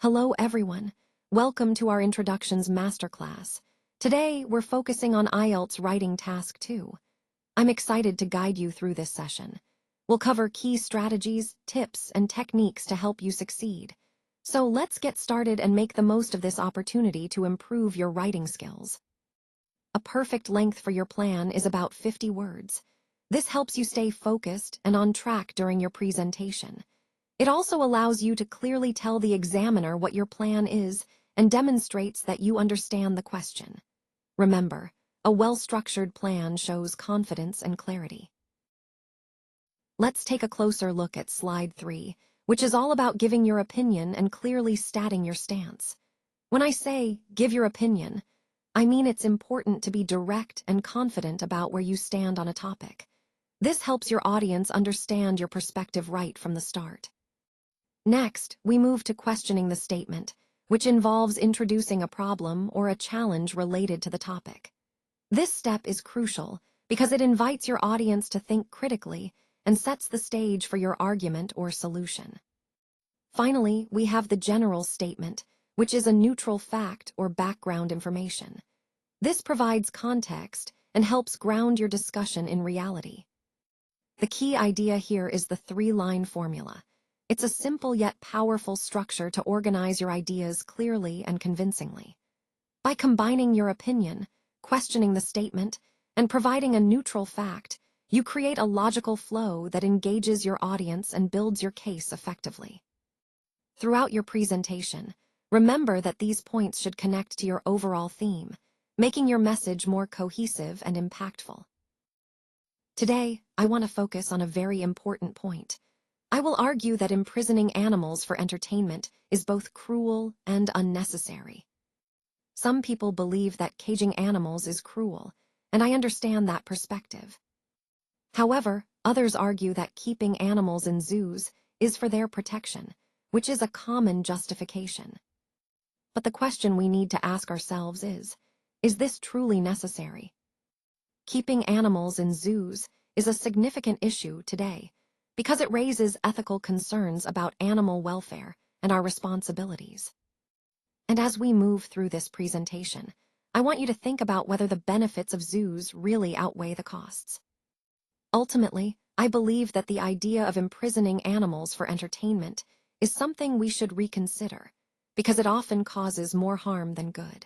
Hello everyone. Welcome to our Introductions Masterclass. Today, we're focusing on IELTS Writing Task 2. I'm excited to guide you through this session. We'll cover key strategies, tips, and techniques to help you succeed. So let's get started and make the most of this opportunity to improve your writing skills. A perfect length for your plan is about 50 words. This helps you stay focused and on track during your presentation. It also allows you to clearly tell the examiner what your plan is and demonstrates that you understand the question. Remember, a well-structured plan shows confidence and clarity. Let's take a closer look at slide 3, which is all about giving your opinion and clearly stating your stance. When I say, give your opinion, I mean it's important to be direct and confident about where you stand on a topic. This helps your audience understand your perspective right from the start. Next, we move to questioning the statement, which involves introducing a problem or a challenge related to the topic. This step is crucial because it invites your audience to think critically and sets the stage for your argument or solution. Finally, we have the general statement, which is a neutral fact or background information. This provides context and helps ground your discussion in reality. The key idea here is the 3-line formula. It's a simple yet powerful structure to organize your ideas clearly and convincingly. By combining your opinion, questioning the statement, and providing a neutral fact, you create a logical flow that engages your audience and builds your case effectively. Throughout your presentation, remember that these points should connect to your overall theme, making your message more cohesive and impactful. Today, I want to focus on a very important point. I will argue that imprisoning animals for entertainment is both cruel and unnecessary. Some people believe that caging animals is cruel, and I understand that perspective. However, others argue that keeping animals in zoos is for their protection, which is a common justification. But the question we need to ask ourselves is this truly necessary? Keeping animals in zoos is a significant issue today, because it raises ethical concerns about animal welfare and our responsibilities. And as we move through this presentation, I want you to think about whether the benefits of zoos really outweigh the costs. Ultimately, I believe that the idea of imprisoning animals for entertainment is something we should reconsider, because it often causes more harm than good.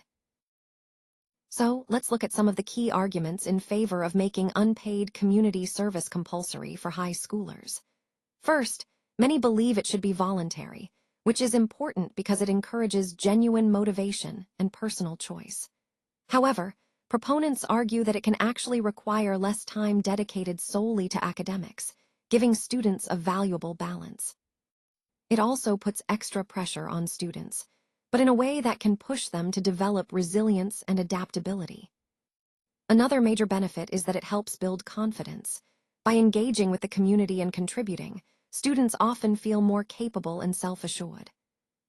So, let's look at some of the key arguments in favor of making unpaid community service compulsory for high schoolers. First, many believe it should be voluntary, which is important because it encourages genuine motivation and personal choice. However, proponents argue that it can actually require less time dedicated solely to academics, giving students a valuable balance. It also puts extra pressure on students, but in a way that can push them to develop resilience and adaptability. Another major benefit is that it helps build confidence. By engaging with the community and contributing, students often feel more capable and self-assured.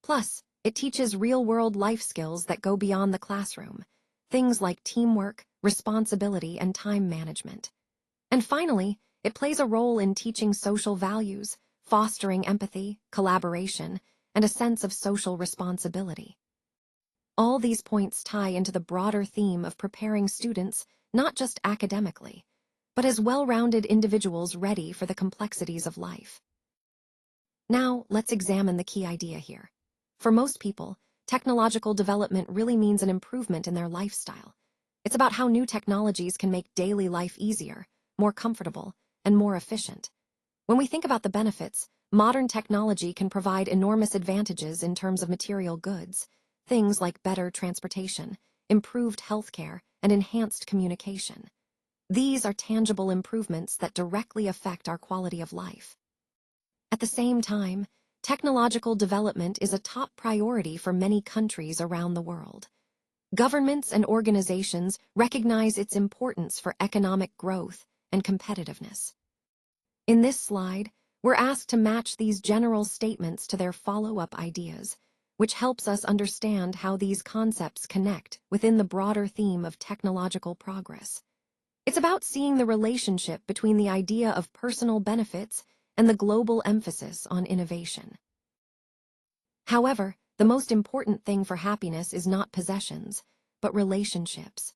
Plus, it teaches real-world life skills that go beyond the classroom, things like teamwork, responsibility, and time management. And finally, it plays a role in teaching social values, fostering empathy, collaboration, and a sense of social responsibility. All these points tie into the broader theme of preparing students not just academically, but as well-rounded individuals ready for the complexities of life. Now, let's examine the key idea here. For most people, technological development really means an improvement in their lifestyle. It's about how new technologies can make daily life easier, more comfortable, and more efficient. When we think about the benefits, modern technology can provide enormous advantages in terms of material goods, things like better transportation, improved healthcare, and enhanced communication. These are tangible improvements that directly affect our quality of life. At the same time, technological development is a top priority for many countries around the world. Governments and organizations recognize its importance for economic growth and competitiveness. In this slide, we're asked to match these general statements to their follow-up ideas, which helps us understand how these concepts connect within the broader theme of technological progress. It's about seeing the relationship between the idea of personal benefits and the global emphasis on innovation. However, the most important thing for happiness is not possessions, but relationships.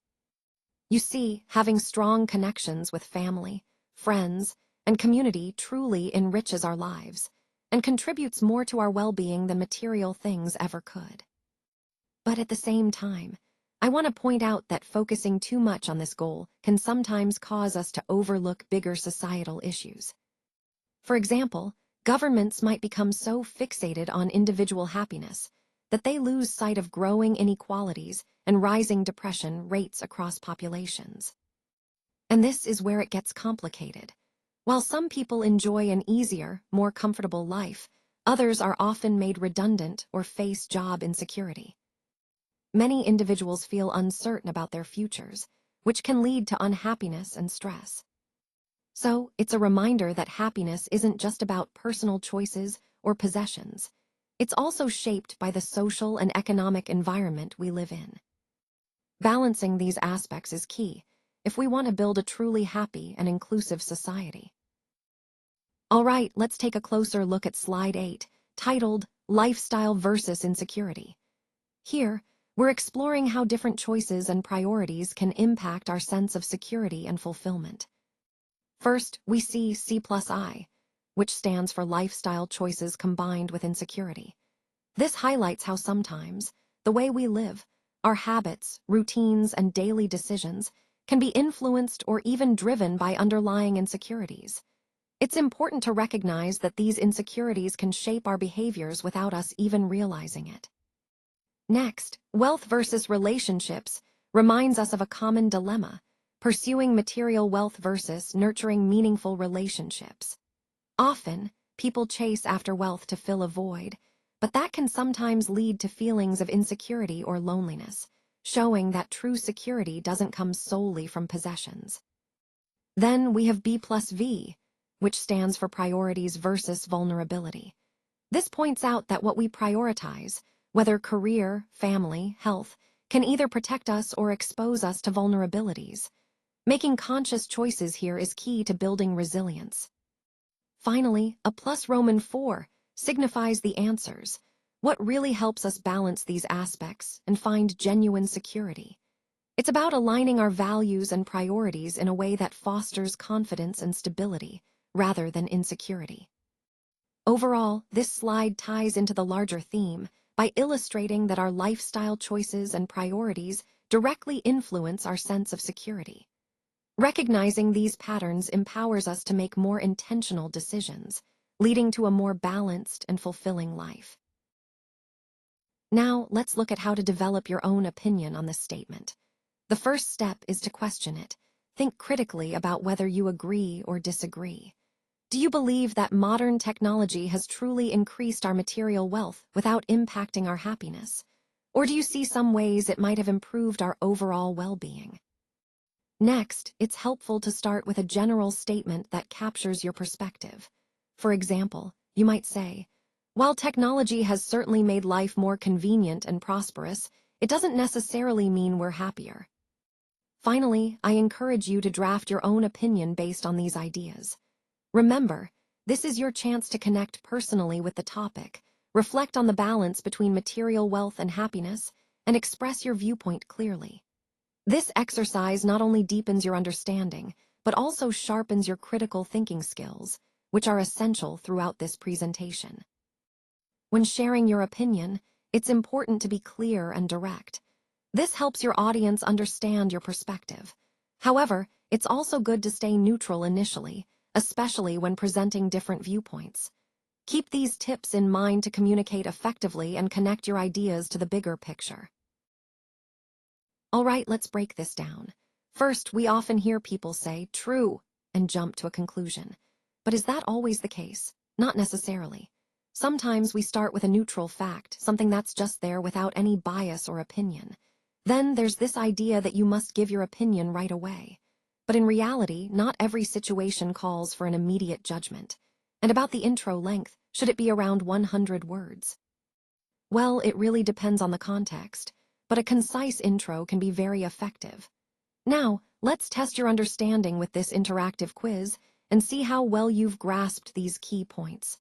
You see, having strong connections with family, friends, and community truly enriches our lives and contributes more to our well-being than material things ever could. But at the same time, I want to point out that focusing too much on this goal can sometimes cause us to overlook bigger societal issues. For example, governments might become so fixated on individual happiness that they lose sight of growing inequalities and rising depression rates across populations. And this is where it gets complicated. While some people enjoy an easier, more comfortable life, others are often made redundant or face job insecurity. Many individuals feel uncertain about their futures, which can lead to unhappiness and stress. So, it's a reminder that happiness isn't just about personal choices or possessions. It's also shaped by the social and economic environment we live in. Balancing these aspects is key if we want to build a truly happy and inclusive society. All right, let's take a closer look at Slide 8, titled Lifestyle versus Insecurity. Here, we're exploring how different choices and priorities can impact our sense of security and fulfillment. First, we see C+I, which stands for lifestyle choices combined with insecurity. This highlights how sometimes the way we live, our habits, routines, and daily decisions can be influenced or even driven by underlying insecurities. It's important to recognize that these insecurities can shape our behaviors without us even realizing it. Next, wealth versus relationships reminds us of a common dilemma: pursuing material wealth versus nurturing meaningful relationships. Often, people chase after wealth to fill a void, but that can sometimes lead to feelings of insecurity or loneliness, showing that true security doesn't come solely from possessions. Then we have B+V, which stands for priorities versus vulnerability. This points out that what we prioritize, whether career, family, health, can either protect us or expose us to vulnerabilities. Making conscious choices here is key to building resilience. Finally, a +Roman 4 signifies the answers, what really helps us balance these aspects and find genuine security. It's about aligning our values and priorities in a way that fosters confidence and stability, rather than insecurity. Overall, this slide ties into the larger theme by illustrating that our lifestyle choices and priorities directly influence our sense of security. Recognizing these patterns empowers us to make more intentional decisions, leading to a more balanced and fulfilling life. Now, let's look at how to develop your own opinion on this statement. The first step is to question it. Think critically about whether you agree or disagree. Do you believe that modern technology has truly increased our material wealth without impacting our happiness? Or do you see some ways it might have improved our overall well-being? Next, it's helpful to start with a general statement that captures your perspective. For example, you might say, "While technology has certainly made life more convenient and prosperous, it doesn't necessarily mean we're happier." Finally, I encourage you to draft your own opinion based on these ideas. Remember, this is your chance to connect personally with the topic, reflect on the balance between material wealth and happiness, and express your viewpoint clearly. This exercise not only deepens your understanding, but also sharpens your critical thinking skills, which are essential throughout this presentation. When sharing your opinion, it's important to be clear and direct. This helps your audience understand your perspective. However, it's also good to stay neutral initially, especially when presenting different viewpoints. Keep these tips in mind to communicate effectively and connect your ideas to the bigger picture. All right, let's break this down. First, we often hear people say, "true," and jump to a conclusion. But is that always the case? Not necessarily. Sometimes we start with a neutral fact, something that's just there without any bias or opinion. Then there's this idea that you must give your opinion right away. But in reality, not every situation calls for an immediate judgment. And about the intro length, should it be around 100 words? Well, it really depends on the context, but a concise intro can be very effective. Now, let's test your understanding with this interactive quiz and see how well you've grasped these key points.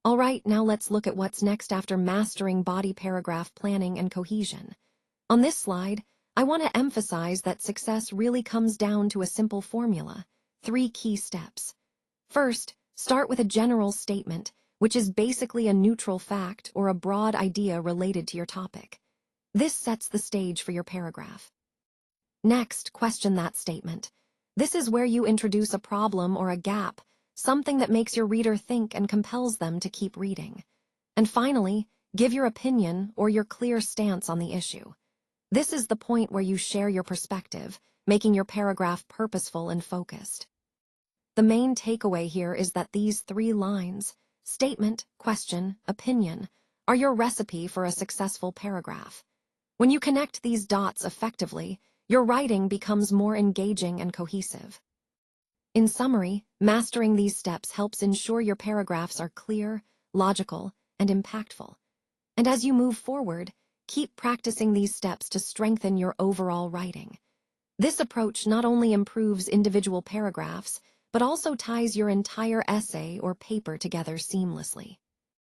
All right, now let's look at what's next after mastering body paragraph planning and cohesion. On this slide, I want to emphasize that success really comes down to a simple formula, 3 key steps. First, start with a general statement, which is basically a neutral fact or a broad idea related to your topic. This sets the stage for your paragraph. Next, question that statement. This is where you introduce a problem or a gap, something that makes your reader think and compels them to keep reading. And finally, give your opinion or your clear stance on the issue. This is the point where you share your perspective, making your paragraph purposeful and focused. The main takeaway here is that these 3 lines, statement, question, opinion, are your recipe for a successful paragraph. When you connect these dots effectively, your writing becomes more engaging and cohesive. In summary, mastering these steps helps ensure your paragraphs are clear, logical, and impactful. And as you move forward, keep practicing these steps to strengthen your overall writing. This approach not only improves individual paragraphs, but also ties your entire essay or paper together seamlessly.